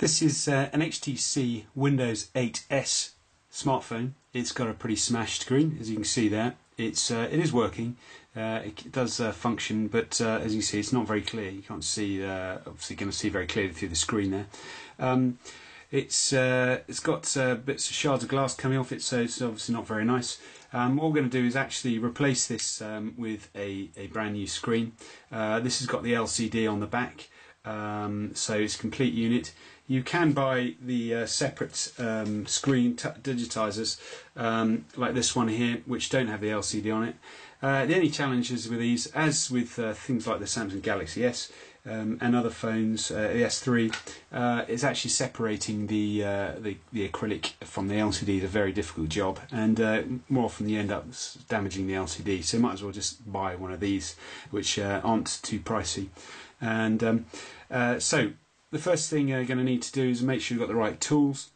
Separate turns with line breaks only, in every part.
This is an HTC Windows 8S smartphone. It's got a pretty smashed screen, as you can see there. It is working. It does function, but as you see, it's not very clear. You can't see, obviously, going to see very clearly through the screen there. It's got bits of shards of glass coming off it, so it's obviously not very nice. What we're going to do is actually replace this with a brand new screen. This has got the LCD on the back, so it's a complete unit. You can buy the separate screen digitizers like this one here, which don't have the LCD on it. The only challenges with these, as with things like the Samsung Galaxy S and other phones, the S3, is actually separating the acrylic from the LCD is a very difficult job, and more often you end up damaging the LCD. So you might as well just buy one of these, which aren't too pricey. And so the first thing you're going to need to do is make sure you've got the right tools.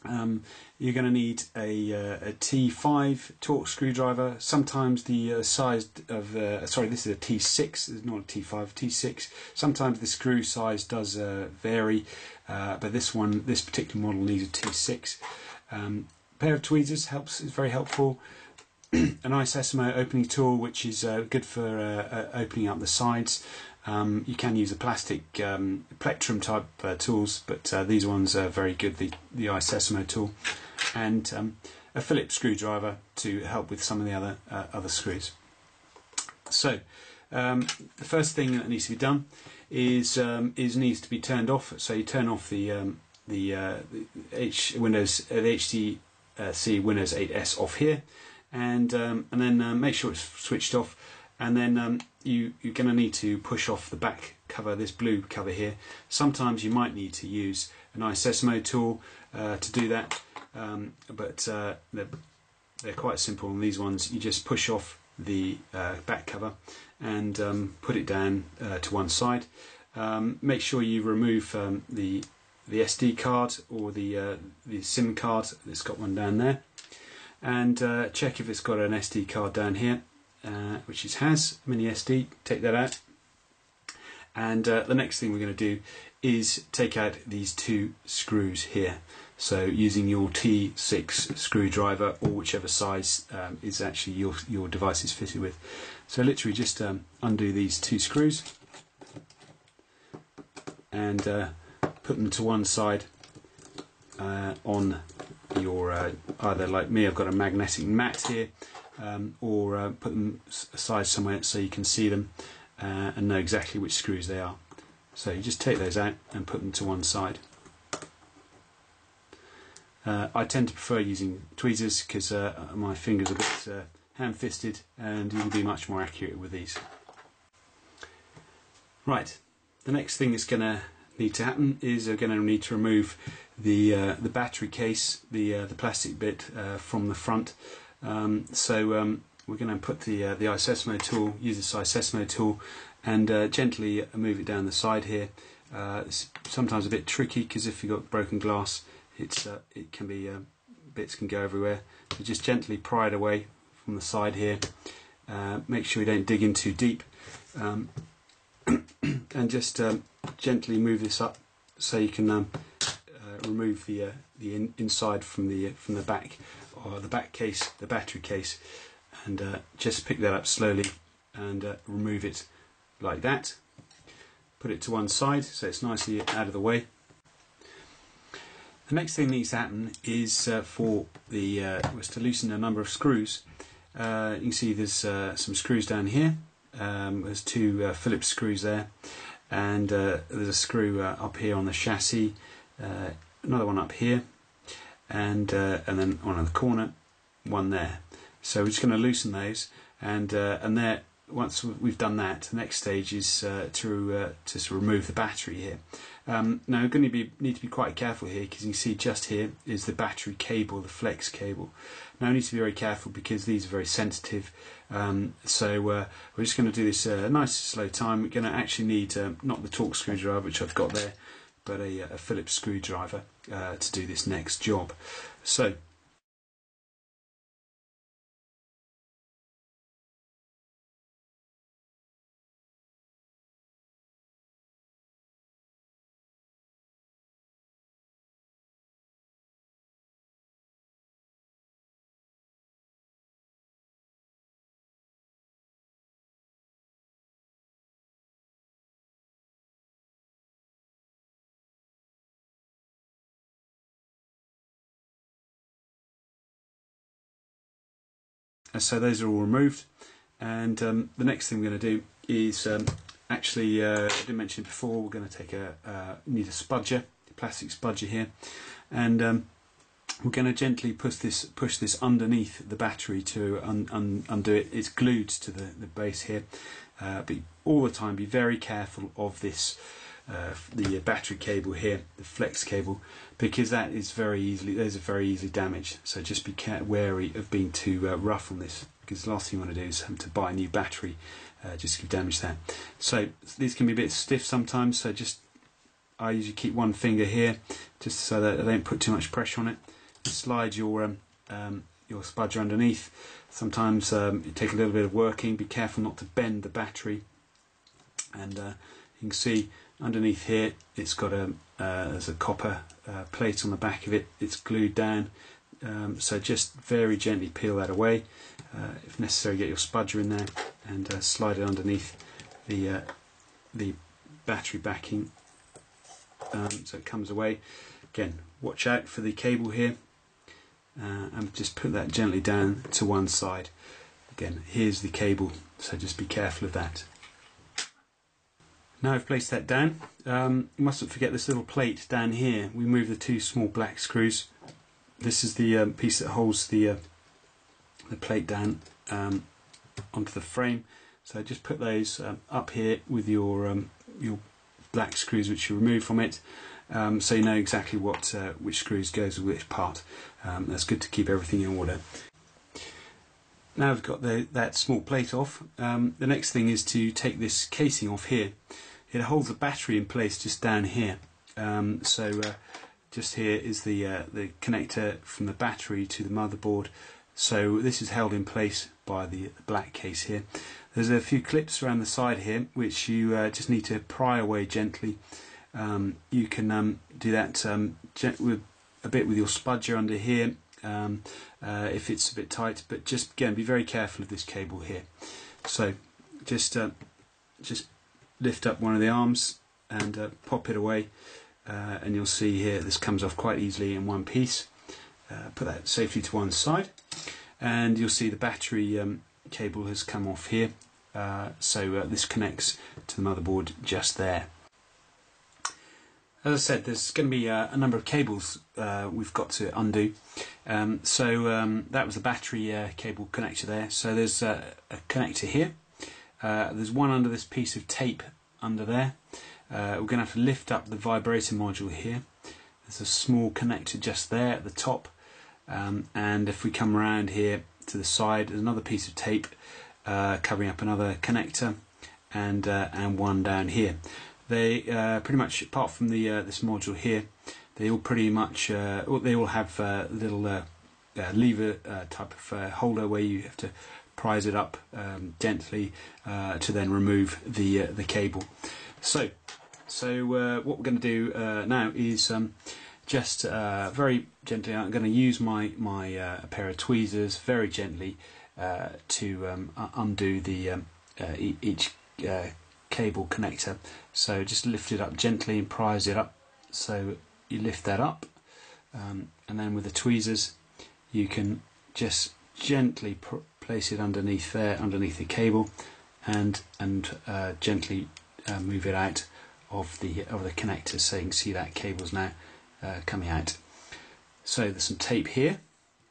You're going to need a T5 torque screwdriver. Sometimes the size of sorry, this is a T6, it's not a T5, T6. Sometimes the screw size does vary, but this particular model needs a T6. Pair of tweezers is very helpful. A nice SMO opening tool, which is good for opening up the sides. You can use the plastic plectrum type tools, but these ones are very good, the SMO tool, and a Phillips screwdriver to help with some of the other screws. So the first thing that needs to be done is needs to be turned off. So you turn off the HTC Windows 8S off here, and then make sure it's switched off. And then you're going to need to push off the back cover, this blue cover here. Sometimes you might need to use an SMO tool to do that, but they're quite simple. And these ones, you just push off the back cover and put it down to one side. Make sure you remove the SD card or the SIM card. It's got one down there, and check if it's got an SD card down here. Which it has, mini SD. Take that out, and the next thing we're going to do is take out these two screws here. So using your T6 screwdriver, or whichever size is actually your device is fitted with. So literally just undo these two screws and put them to one side on your either, like me, I've got a magnetic mat here, or put them aside somewhere so you can see them and know exactly which screws they are. So you just take those out and put them to one side. I tend to prefer using tweezers because my fingers are a bit ham-fisted, and you will be much more accurate with these. Right, the next thing that's going to need to happen is we're going to need to remove the battery case, the plastic bit from the front. So we're going to put the SMO tool, use this SMO tool, and gently move it down the side here. It's sometimes a bit tricky because if you've got broken glass, it can be bits can go everywhere. So just gently pry it away from the side here. Make sure you don't dig in too deep, and just gently move this up so you can remove the inside from the back, or the back case, the battery case, and just pick that up slowly and remove it like that. Put it to one side so it's nicely out of the way. The next thing that needs to happen is was to loosen a number of screws. You can see there's some screws down here. There's two Phillips screws there, and there's a screw up here on the chassis, another one up here, and then one in the corner, one there. So we're just going to loosen those, and there. Once we've done that, the next stage is to remove the battery here. Now we're going to need to be quite careful here, because you can see just here is the battery cable, the flex cable. Now we need to be very careful because these are very sensitive. So we're just going to do this a nice slow time. We're going to actually need not the torque screwdriver, which I've got there, but a Phillips screwdriver to do this next job. So so those are all removed, and the next thing we're going to do is actually, I didn't mention it before, we're going to take need a spudger, a plastic spudger here, and we're going to gently push this underneath the battery to undo it. It's glued to the base here, but all the time be very careful of this the battery cable here, the flex cable, because that is very easily damaged. So just be wary of being too rough on this, because the last thing you want to do is have to buy a new battery just to damage that. So these can be a bit stiff sometimes, so I usually keep one finger here just so that I don't put too much pressure on it. Slide your spudger underneath. Sometimes it takes a little bit of working. Be careful not to bend the battery, and you can see underneath here it's got there's a copper plate on the back of it. It's glued down, so just very gently peel that away. If necessary, get your spudger in there and slide it underneath the battery backing, so it comes away. Again, watch out for the cable here, and just put that gently down to one side. Again, here's the cable, so just be careful of that. Now I've placed that down, you mustn't forget this little plate down here. We move the two small black screws. This is the piece that holds the plate down onto the frame. So just put those up here with your black screws which you remove from it, so you know exactly which screws goes with which part. That's good to keep everything in order. Now we've got that small plate off, the next thing is to take this casing off here. It holds the battery in place just down here. Just here is the connector from the battery to the motherboard. So this is held in place by the black case here. There's a few clips around the side here which you just need to pry away gently. You can do that with a bit with your spudger under here if it's a bit tight, but just again be very careful of this cable here. So just lift up one of the arms and pop it away, and you'll see here this comes off quite easily in one piece. Put that safely to one side, and you'll see the battery cable has come off here, so this connects to the motherboard just there. As I said, there's going to be a number of cables we've got to undo. That was the battery cable connector there. So there's a connector here. There's one under this piece of tape under there. We're going to have to lift up the vibrator module here. There's a small connector just there at the top. And if we come around here to the side, there's another piece of tape covering up another connector, and one down here. They pretty much, apart from this module here, they all pretty much they all have little lever type of holder where you have to prise it up gently to then remove the cable. So what we're going to do now is just very gently. I'm going to use my pair of tweezers very gently to undo each cable connector. So just lift it up gently and prise it up. So you lift that up, and then with the tweezers you can just gently place it underneath there, underneath the cable, and gently move it out of the connector, so you can see that cable's now coming out. So there's some tape here,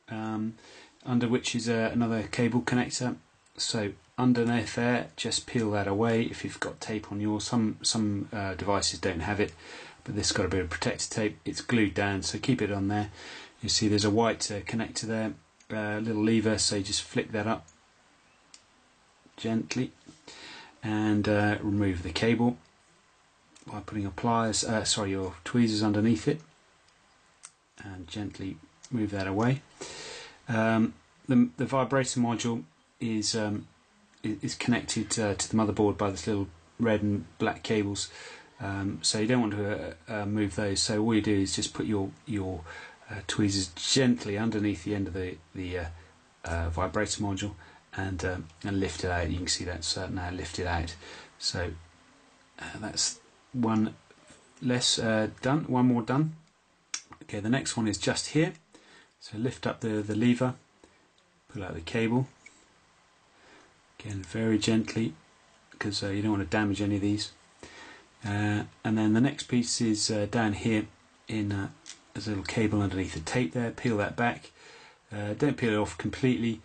under which is another cable connector. So underneath there, just peel that away if you've got tape on yours. Some devices don't have it, but this has got a bit of protective tape. It's glued down, so keep it on there. You see there's a white connector there, little lever, so you just flick that up gently and remove the cable by putting your tweezers underneath it, and gently move that away. The vibrator module is connected to the motherboard by this little red and black cables, so you don't want to move those. So all you do is just put your tweezers gently underneath the end of the vibrator module and lift it out. You can see that's now lifted out. So that's one less done. One more done. Okay, the next one is just here. So lift up the lever, pull out the cable, Again, very gently, because you don't want to damage any of these. And then the next piece is down here in there's a little cable underneath the tape there. Peel that back. Don't peel it off completely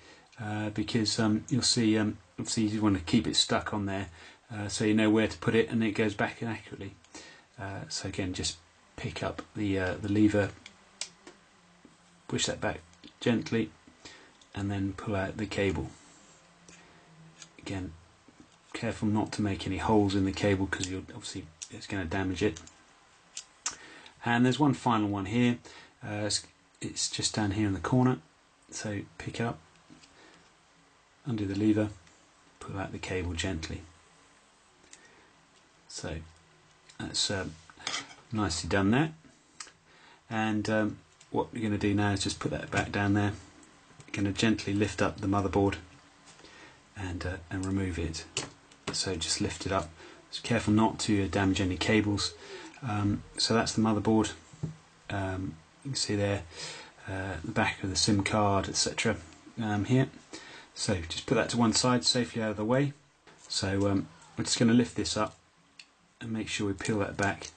because you'll see obviously you want to keep it stuck on there so you know where to put it and it goes back in accurately. So again, just pick up the lever, push that back gently, and then pull out the cable. Again, careful not to make any holes in the cable because you'll obviously it's going to damage it. And there's one final one here. It's just down here in the corner. So pick up, undo the lever, pull out the cable gently. So that's nicely done there. And what you're going to do now is just put that back down there. You're going to gently lift up the motherboard and remove it. So just lift it up. Just careful not to damage any cables. So that's the motherboard. You can see there the back of the SIM card, etc. Here. So just put that to one side, safely out of the way. So we're just going to lift this up and make sure we peel that back.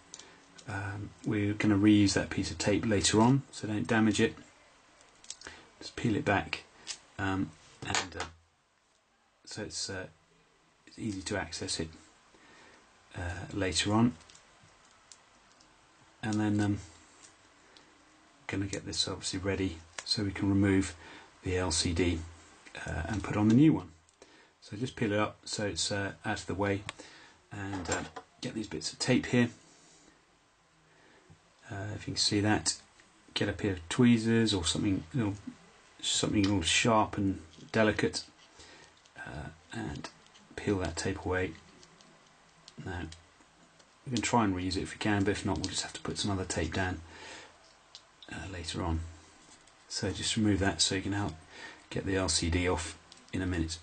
We're going to reuse that piece of tape later on, so don't damage it. Just peel it back, and so it's easy to access it later on. And then going to get this obviously ready so we can remove the LCD and put on the new one. So just peel it up so it's out of the way, and get these bits of tape here. If you can see that, get a pair of tweezers or something little sharp and delicate, and peel that tape away. Now we can try and reuse it if we can, but if not, we'll just have to put some other tape down later on. So just remove that so you can help get the LCD off in a minute.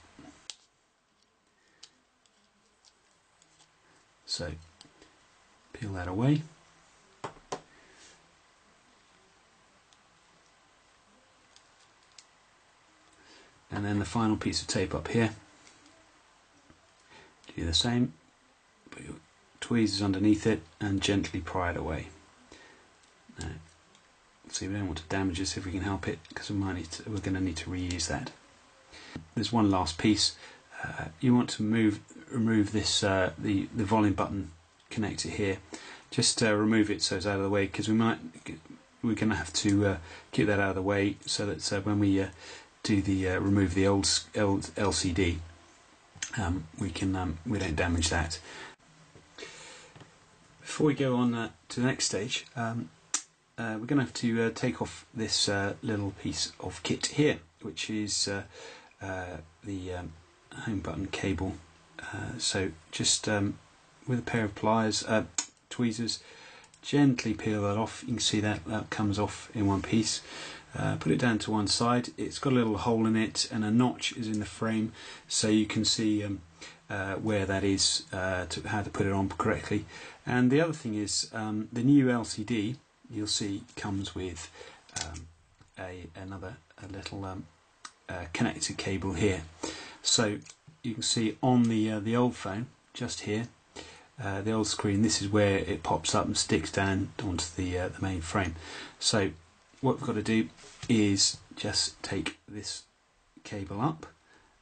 So peel that away. And then the final piece of tape up here. Do the same. Put your tweezers underneath it and gently pry it away. Now, see, we don't want to damage this if we can help it, because we're going to need to reuse that. There's one last piece. You want to remove this the volume button connector here. Just remove it so it's out of the way, because we're going to have to keep that out of the way so that when we do the remove the old LCD, we don't damage that. Before we go on to the next stage, we're going to have to take off this little piece of kit here, which is the home button cable. So just with a pair of pliers, tweezers, gently peel that off. You can see that comes off in one piece. Put it down to one side. It's got a little hole in it and a notch is in the frame, so you can see where that is, how to put it on correctly. And the other thing is the new LCD, you'll see, comes with a little connector cable here. So you can see on the old phone, just here, the old screen, this is where it pops up and sticks down onto the main frame. So what we've got to do is just take this cable up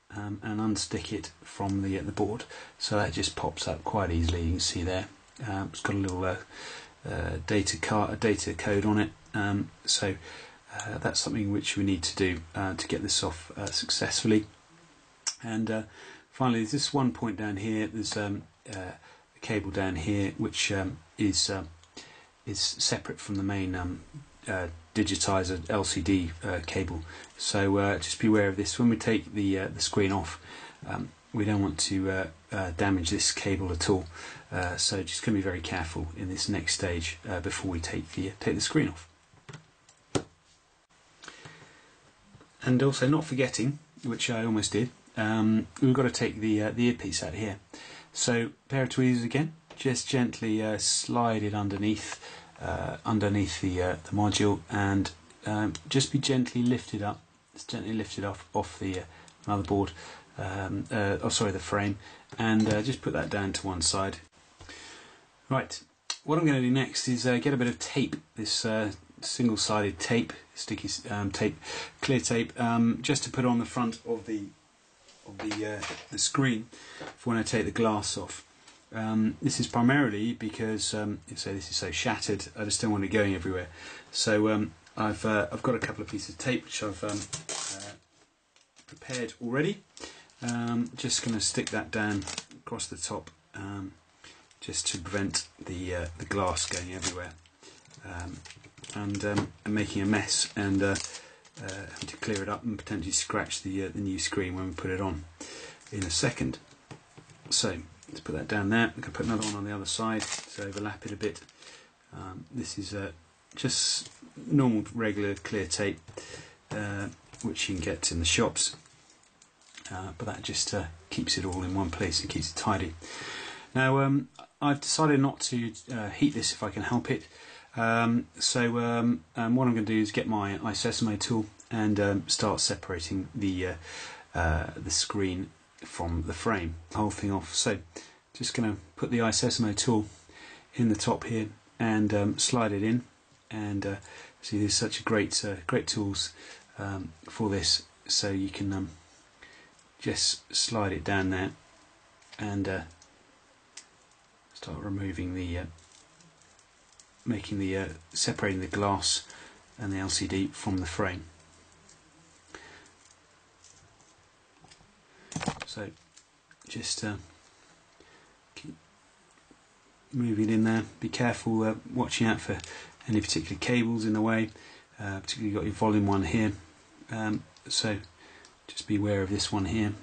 and unstick it from the board. So that just pops up quite easily. You can see there. It's got a little data code on it. So that's something which we need to do to get this off successfully. And finally, there's this one point down here. There's a cable down here which is separate from the main digitizer LCD cable. So just be aware of this when we take the screen off. We don't want to damage this cable at all. So just going to be very careful in this next stage before we take the screen off. And also, not forgetting, which I almost did, we've got to take the earpiece out here. So pair of tweezers again, just gently slide it underneath the module, and just be gently lifted up. Just gently lift it off the motherboard the frame, and just put that down to one side. Right, what I'm going to do next is get a bit of tape, this single-sided tape, sticky tape, clear tape, just to put on the front of the screen for when I take the glass off. This is primarily because this is so shattered, I just don't want it going everywhere. So I've got a couple of pieces of tape which I've prepared already. Just going to stick that down across the top, just to prevent the glass going everywhere, and making a mess, and having to clear it up and potentially scratch the new screen when we put it on in a second. So let's put that down there. I'm going to put another one on the other side to overlap it a bit. This is just normal regular clear tape, which you can get in the shops, but that just keeps it all in one place and keeps it tidy. Now I've decided not to heat this if I can help it, so what I'm going to do is get my isosimo tool and start separating the screen from the frame, the whole thing off. So just going to put the isosimo tool in the top here and slide it in, and see, there's such great tools for this. So you can just slide it down there and start removing the separating the glass and the LCD from the frame. So just keep moving in there. Be careful, watching out for any particular cables in the way. Particularly you've got your volume one here, so just be aware of this one here,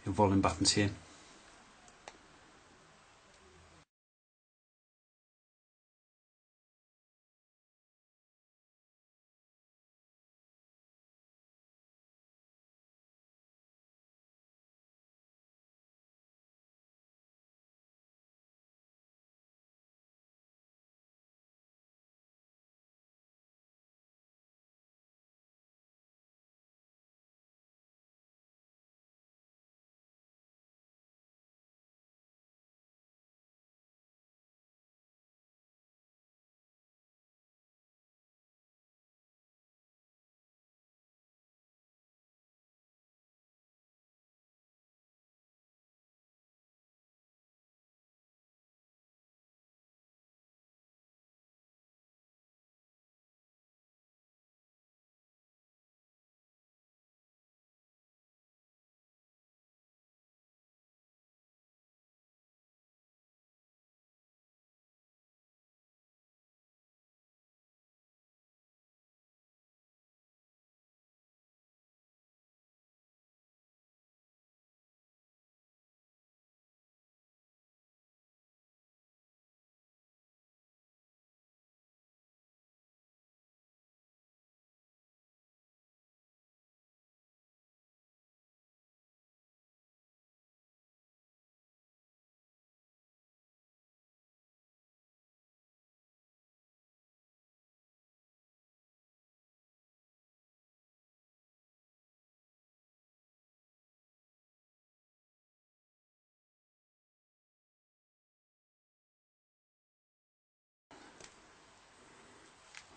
your volume buttons here.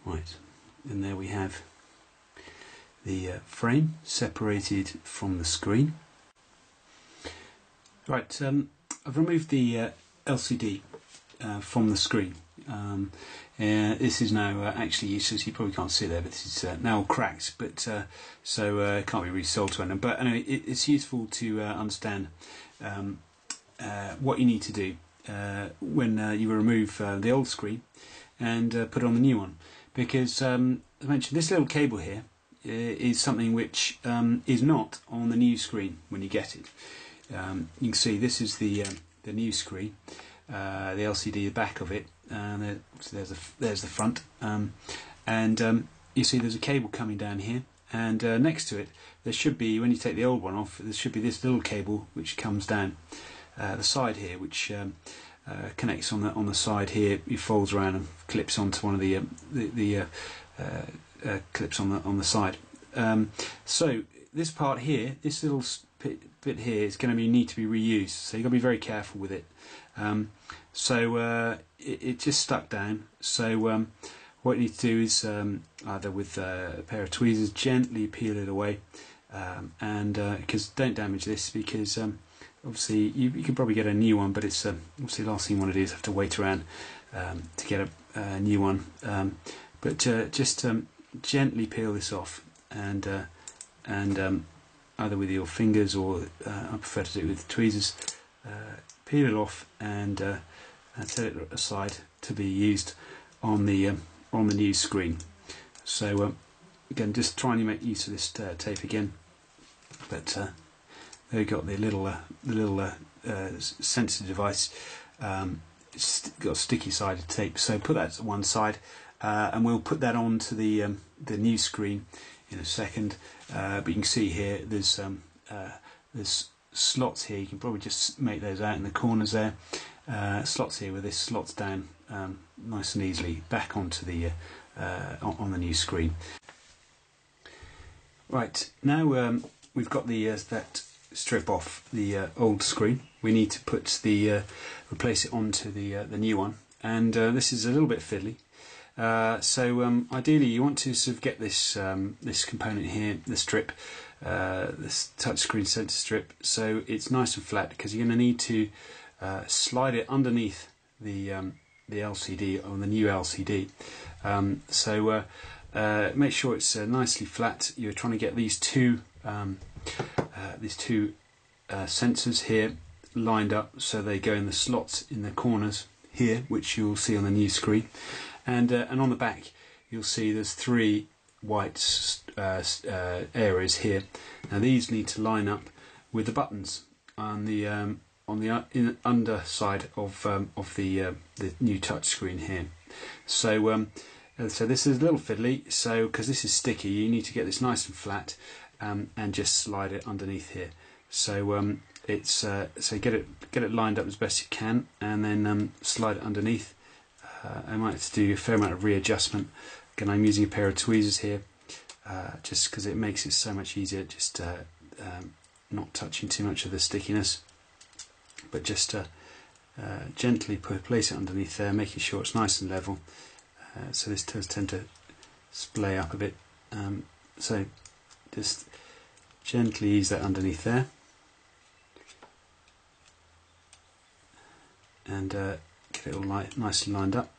Right, and there we have the frame separated from the screen. Right, I've removed the LCD from the screen. This is now actually useless. You probably can't see it there, but this is now cracked, but so it can't be resold to anyone. But anyway, it's useful to understand what you need to do when you remove the old screen and put on the new one. Because, as I mentioned, this little cable here is something which is not on the new screen when you get it. You can see this is the new screen, the LCD, the back of it, and there's the front, and you see there's a cable coming down here, and next to it there should be, when you take the old one off, there should be this little cable which comes down the side here, which connects on the side here. It folds around and clips onto one of the clips on the side. So this part here, this little bit here is going to need to be reused, so you've got to be very careful with it. It just stuck down, so what you need to do is either with a pair of tweezers gently peel it away, and because don't damage this, because obviously you could probably get a new one, but it's obviously the last thing you want to do is have to wait around to get a new one. But just gently peel this off, and either with your fingers, or I prefer to do it with tweezers. Peel it off and set it aside to be used on the new screen. So again, just trying to make use of this tape again. But there we got the little sensor device. It's got sticky sided tape, so put that to one side, and we'll put that onto the new screen in a second. But you can see here there's slots here. You can probably just make those out in the corners there. Slots here where this slots down nice and easily back onto the on the new screen. Right, now we've got the that strip off the old screen. We need to put the replace it onto the new one, and this is a little bit fiddly. So ideally you want to sort of get this this component here, the strip, this touchscreen sensor strip, so it's nice and flat, because you're going to need to slide it underneath the LCD on the new LCD. Make sure it's nicely flat. You're trying to get these two sensors here lined up so they go in the slots in the corners here, which you'll see on the new screen, and on the back you'll see there's three white areas here. Now these need to line up with the buttons on the underside of the new touch screen here. So this is a little fiddly, so because this is sticky, you need to get this nice and flat, and just slide it underneath here. So so get it lined up as best you can, and then slide it underneath. I might have to do a fair amount of readjustment. Again, I'm using a pair of tweezers here, just because it makes it so much easier, just not touching too much of the stickiness, but just gently place it underneath there, making sure it's nice and level. So this does tend to splay up a bit, so just gently ease that underneath there, and get it all nicely lined up.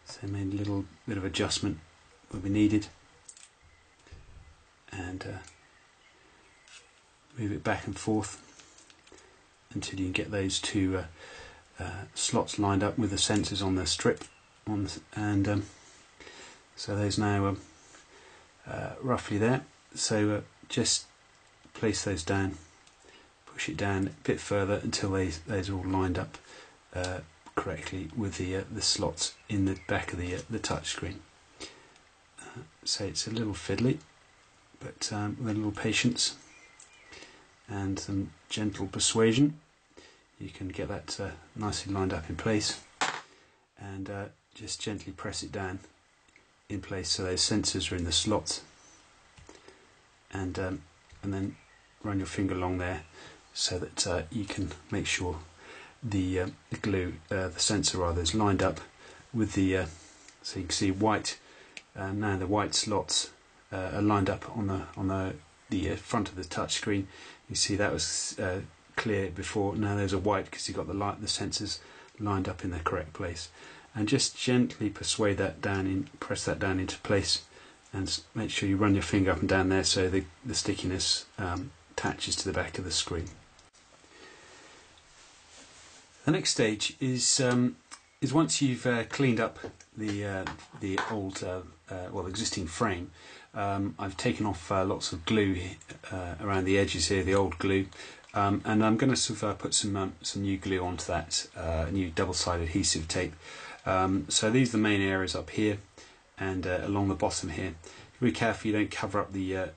So made a little bit of adjustment where we needed, and move it back and forth until you can get those two slots lined up with the sensors on the strip, and so those now roughly there. So just place those down, push it down a bit further until those are all lined up correctly with the slots in the back of the touch screen. So it's a little fiddly, but with a little patience and some gentle persuasion, you can get that nicely lined up in place, and just gently press it down in place so those sensors are in the slots, and then run your finger along there so that you can make sure the glue, the sensor rather, is lined up with the so you can see white. Now the white slots are lined up on the front of the touch screen. You see that was clear before. Now those are white because you've got the sensors lined up in the correct place. And just gently persuade that down in, press that down into place, and make sure you run your finger up and down there so the stickiness attaches to the back of the screen. The next stage is once you've cleaned up the old existing frame. I've taken off lots of glue around the edges here, the old glue, and I'm going to sort of put some new glue onto that, new double-sided adhesive tape. So these are the main areas up here and along the bottom here. Be careful you don't cover up the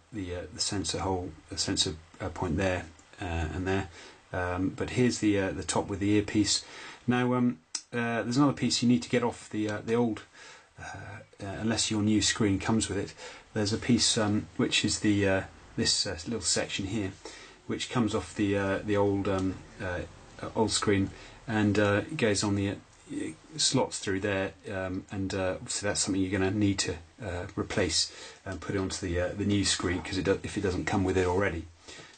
sensor hole, the sensor point there and there. But here's the top with the earpiece. Now there's another piece you need to get off the old, unless your new screen comes with it. There's a piece which is the this little section here, which comes off the old screen, and it goes on the slots through there, and obviously that's something you're going to need to replace and put it onto the new screen, because if it doesn't come with it already.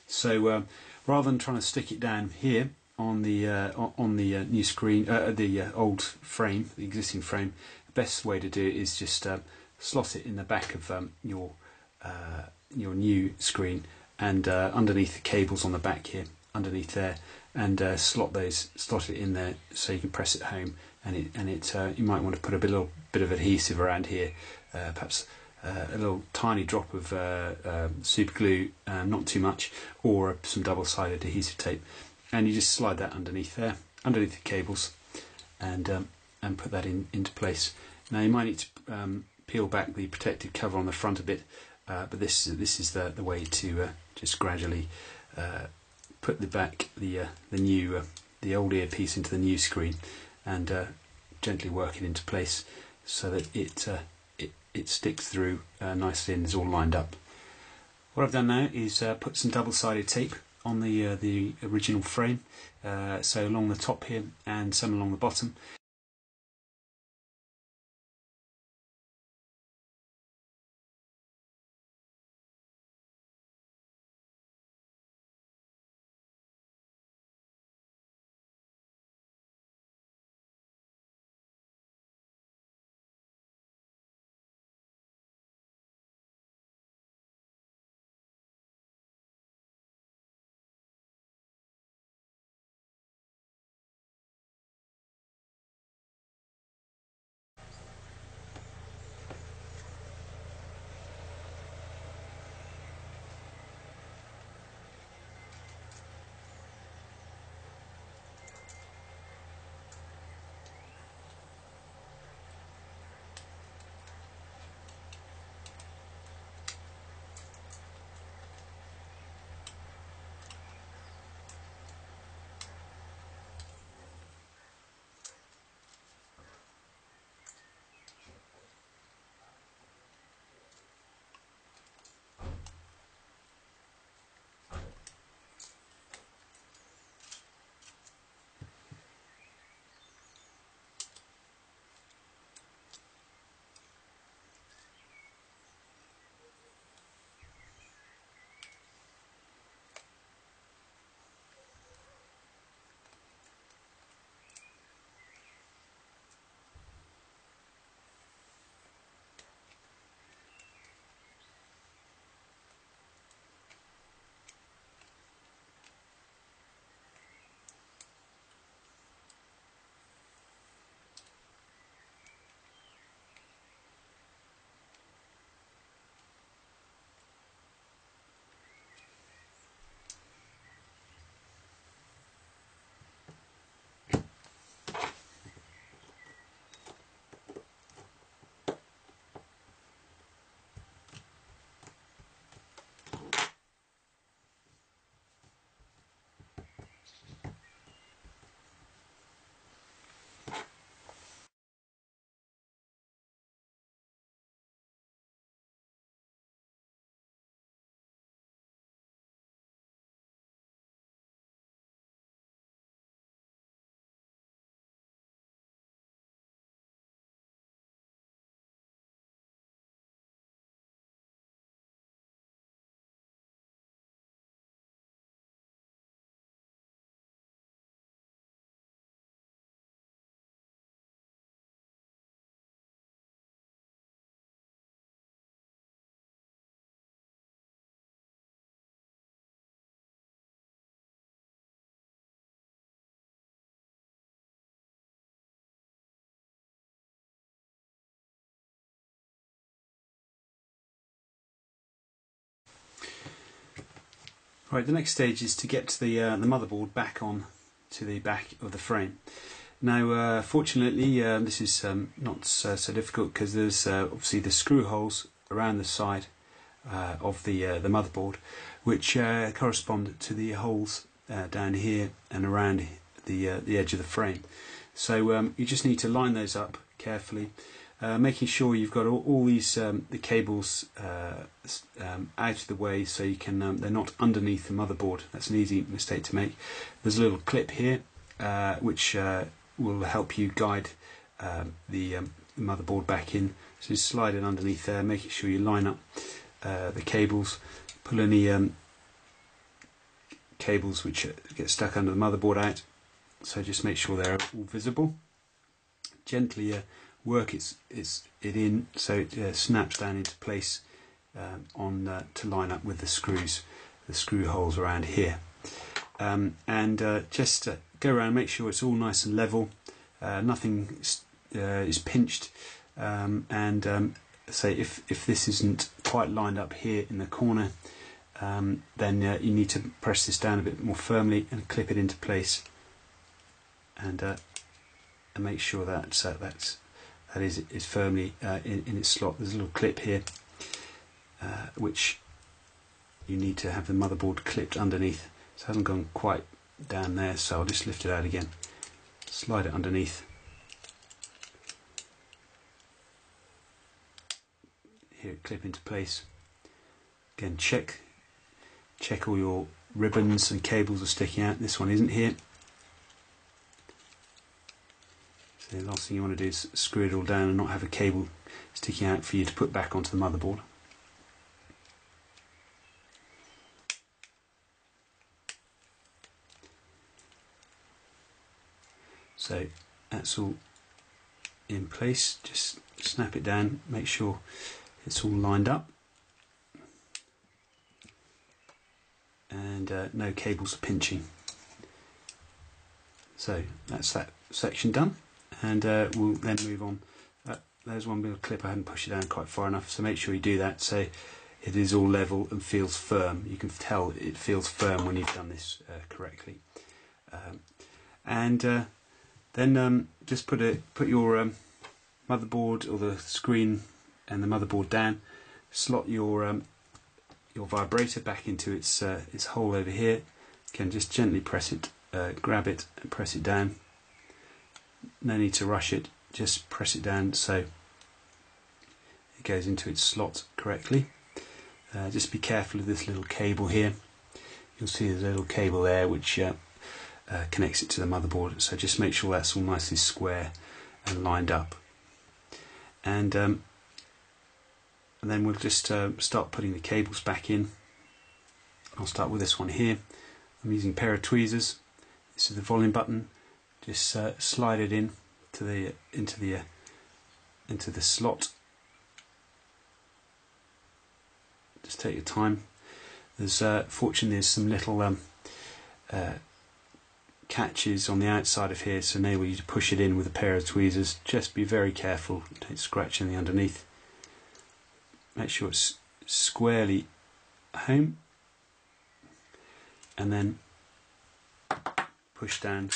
So rather than trying to stick it down here on the new screen, the old frame, the existing frame, the best way to do it is just slot it in the back of your new screen, and underneath the cables on the back here, underneath there, and slot it in there so you can press it home. And you might want to put a little bit of adhesive around here, perhaps a little tiny drop of super glue, not too much, or some double-sided adhesive tape, and you just slide that underneath there, underneath the cables, and put that into place. Now you might need to peel back the protective cover on the front a bit, but this is the way to just gradually put the old earpiece into the new screen, and gently work it into place so that it sticks through nicely and is all lined up. What I've done now is put some double-sided tape on the original frame, so along the top here and some along the bottom. Right, the next stage is to get the motherboard back on to the back of the frame. Now, fortunately, this is not so difficult, because there's obviously the screw holes around the side of the motherboard, which correspond to the holes down here and around the edge of the frame. So you just need to line those up carefully, making sure you've got all these the cables out of the way so you can they're not underneath the motherboard. That's an easy mistake to make. There's a little clip here which will help you guide the motherboard back in. So just slide it underneath there, making sure you line up the cables. Pull any cables which get stuck under the motherboard out. So just make sure they're all visible. Gently work it in so it snaps down into place to line up with the screw holes around here. Just go around and make sure it's all nice and level. Nothing is pinched. Say if this isn't quite lined up here in the corner, then you need to press this down a bit more firmly and clip it into place, and make sure that is firmly in its slot. There's a little clip here which you need to have the motherboard clipped underneath. So it hasn't gone quite down there, so I'll just lift it out again, slide it underneath. Here, clip into place. Again, check all your ribbons and cables are sticking out. This one isn't here. So the last thing you want to do is screw it all down and not have a cable sticking out for you to put back onto the motherboard. So that's all in place. Just snap it down, make sure it's all lined up, and no cables are pinching. So that's that section done, and we'll then move on. There's one little clip, I hadn't pushed it down quite far enough, so make sure you do that so it is all level and feels firm. You can tell it feels firm when you've done this correctly. Then just put your motherboard or the screen and the motherboard down. Slot your vibrator back into its hole over here. Again, just gently press it, grab it and press it down. No need to rush it, just press it down so it goes into its slot correctly. Just be careful of this little cable here. You'll see there's a little cable there which connects it to the motherboard, so just make sure that's all nicely square and lined up. And then we'll just start putting the cables back in. I'll start with this one here. I'm using a pair of tweezers. This is the volume button. Just slide it in to into the slot. Just take your time. There's fortunately there's some little catches on the outside of here, so enable you to push it in with a pair of tweezers. Just be very careful, don't scratch anything underneath. Make sure it's squarely home, and then push down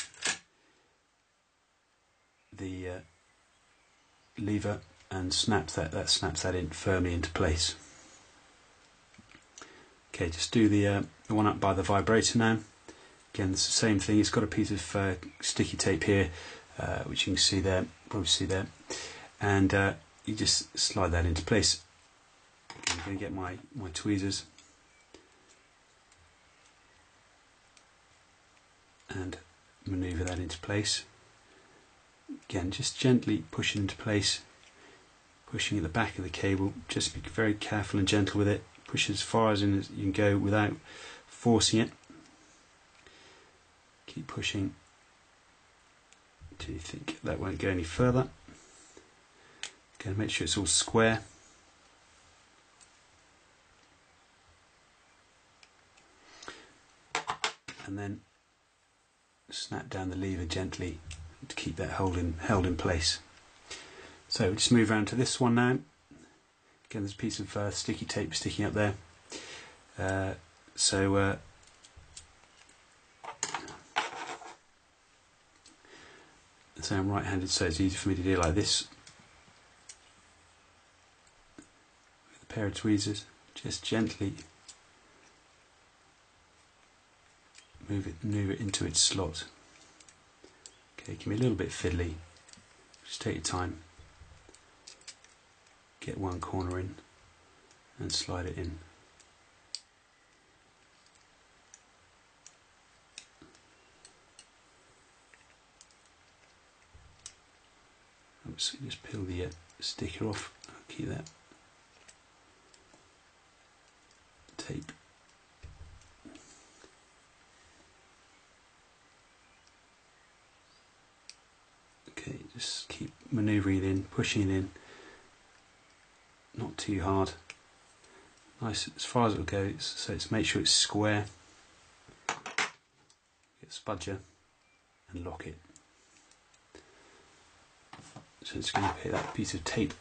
the lever and snaps that in firmly into place. Okay, just do the one up by the vibrator now. Again, it's the same thing. It's got a piece of sticky tape here, which you can see there, probably see there, and you just slide that into place. I'm going to get my tweezers and manoeuvre that into place. Again, just gently push it into place, pushing at the back of the cable. Just be very careful and gentle with it. Push as far as in as you can go without forcing it. Keep pushing until you think that won't go any further. Again, make sure it's all square. And then snap down the lever gently to keep that held in place. So just move around to this one now. Again, there's a piece of sticky tape sticking up there. So I'm right-handed, so it's easy for me to do like this. With a pair of tweezers, just gently move it into its slot. Okay, it can be a little bit fiddly. Just take your time. get one corner in and slide it in. Oops, just peel the sticker off. I'll keep that tape. Okay, just keep manoeuvring it in, pushing it in, not too hard, nice as far as it'll go, so it's make sure it's square, get spudger and lock it. So it's going to pick that piece of tape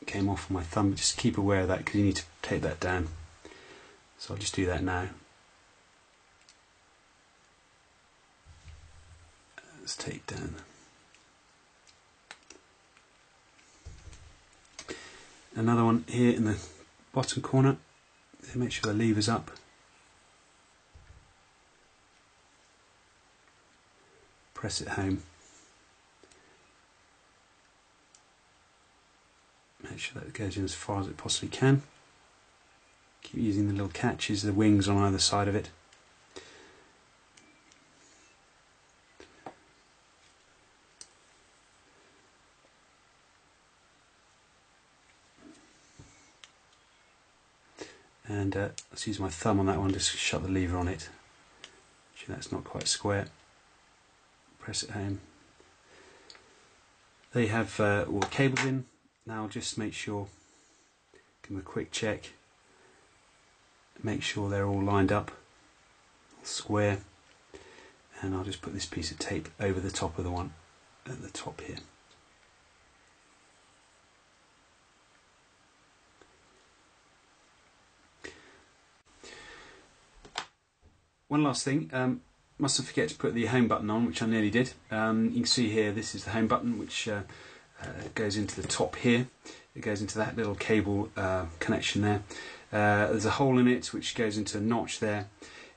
came off my thumb, just keep aware of that because you need to tape that down. So I'll just do that now. Let's tape down. Another one here in the bottom corner, so make sure the lever's up. Press it home. Make sure that goes in as far as it possibly can. Keep using the little catches, the wings on either side of it. And let's use my thumb on that one, just shut the lever on it. Actually, that's not quite square. Press it home. They have all the cables in. Now just make sure, give them a quick check. Make sure they're all lined up, square. And I'll just put this piece of tape over the top of the one at the top here. One last thing, mustn't forget to put the home button on, which I nearly did. You can see here, this is the home button, which goes into the top here. It goes into that little cable connection there. There's a hole in it which goes into a notch there.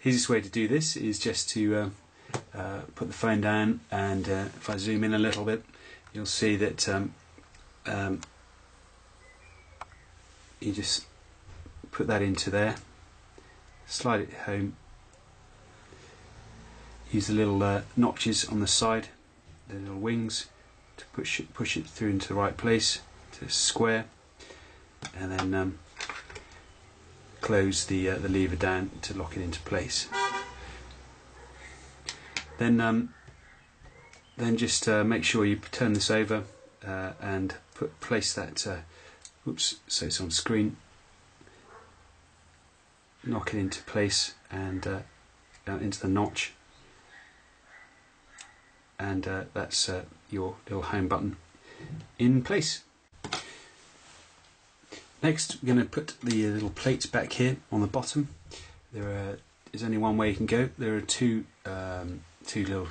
Easiest way to do this is just to put the phone down, and if I zoom in a little bit, you'll see that you just put that into there, slide it home. Use the little notches on the side, the little wings, to push it through into the right place, to square, and then close the lever down to lock it into place. Then just make sure you turn this over and place that. Oops, so it's on screen. Knock it into place and into the notch. And that's your little home button in place. Next, we're going to put the little plates back here on the bottom. There is only one way you can go. There are two little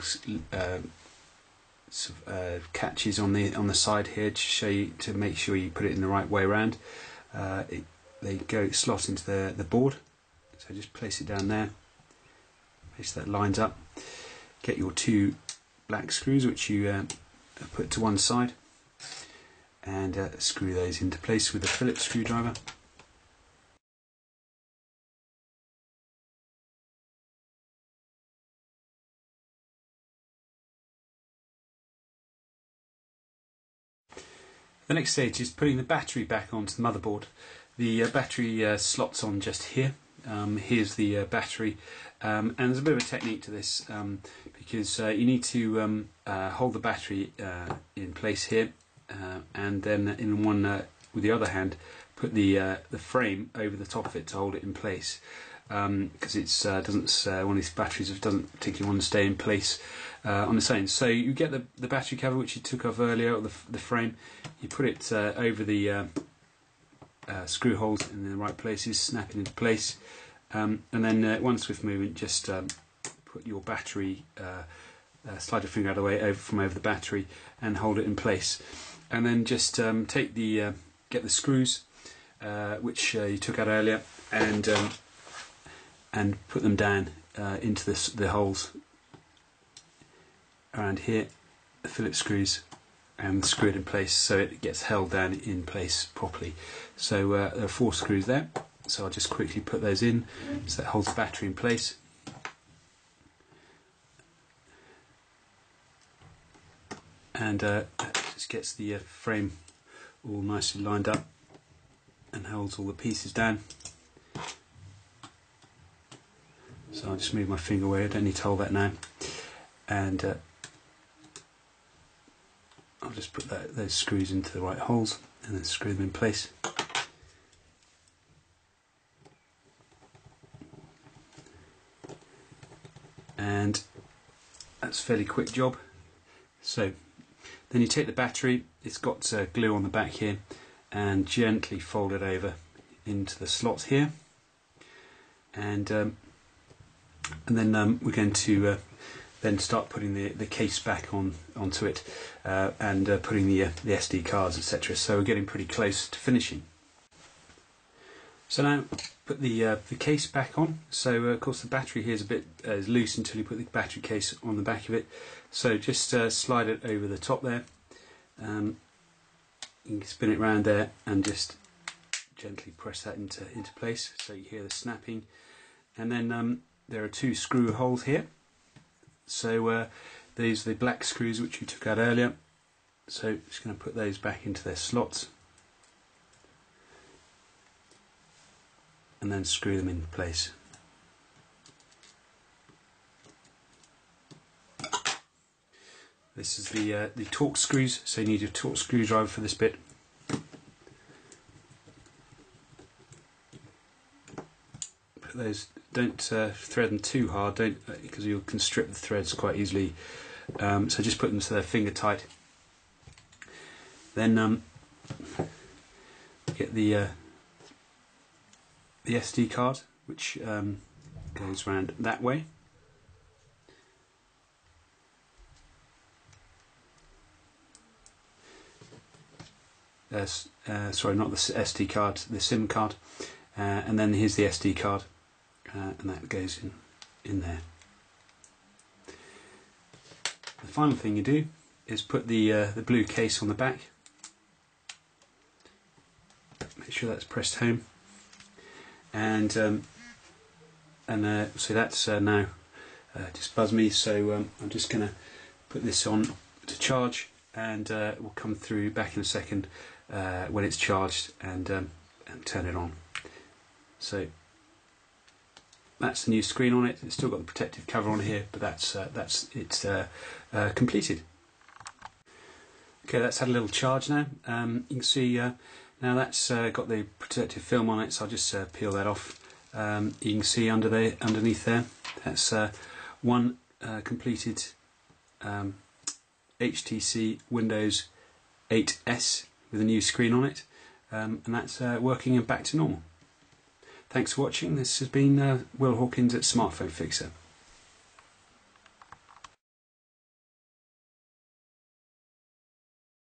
catches on the side here to show you, to make sure you put it in the right way around. They slot into the board, so just place it down there. Make sure that lines up. Get your two black screws, which you put to one side, and screw those into place with a Phillips screwdriver. The next stage is putting the battery back onto the motherboard. The battery slots on just here. Here's the battery, and there's a bit of a technique to this, because you need to hold the battery in place here, and then in one with the other hand put the frame over the top of it to hold it in place, because it's doesn't one of these batteries doesn't particularly want to stay in place on its own. So you get the battery cover, which you took off earlier, or the frame. You put it over the screw holes in the right places, snap it into place, and then one swift movement, just put your battery, slide your finger out of the way from over the battery and hold it in place, and then just get the screws which you took out earlier, and put them down into the holes around here, the Phillips screws, and screw it in place so it gets held down in place properly. So there are 4 screws there, so I'll just quickly put those in so that holds the battery in place. And that just gets the frame all nicely lined up and holds all the pieces down. So I'll just move my finger away, I don't need to hold that now. And I'll just put those screws into the right holes and then screw them in place. And that's a fairly quick job. So then you take the battery, it's got glue on the back here, and gently fold it over into the slot here. And then we're going to then start putting the case back onto it and putting the SD cards, etc. So we're getting pretty close to finishing. So now put the case back on. So of course the battery here is a bit loose until you put the battery case on the back of it. So just slide it over the top there. You can spin it around there and just gently press that into place so you hear the snapping. And then there are 2 screw holes here. So these are the black screws which we took out earlier. So just going to put those back into their slots and then screw them in place. This is the Torx screws, so you need a Torx screwdriver for this bit. Put those, don't thread them too hard, because you can strip the threads quite easily. So just put them so they're finger tight. Then get the SD card, which goes around that way. Sorry, not the SD card, the SIM card, and then here's the SD card, and that goes in there. The final thing you do is put the blue case on the back. Make sure that's pressed home, and so that's now just buzzed me. So I'm just going to put this on to charge, and we'll come through back in a second when it's charged and turn it on. So that's the new screen on it. It's still got the protective cover on here, but that's completed. Okay, that's had a little charge now. You can see now that's got the protective film on it, so I'll just peel that off. You can see underneath there, that's one completed HTC Windows 8S with a new screen on it, and that's working and back to normal. Thanks for watching. This has been Will Hawkins at Smartphone Fixer.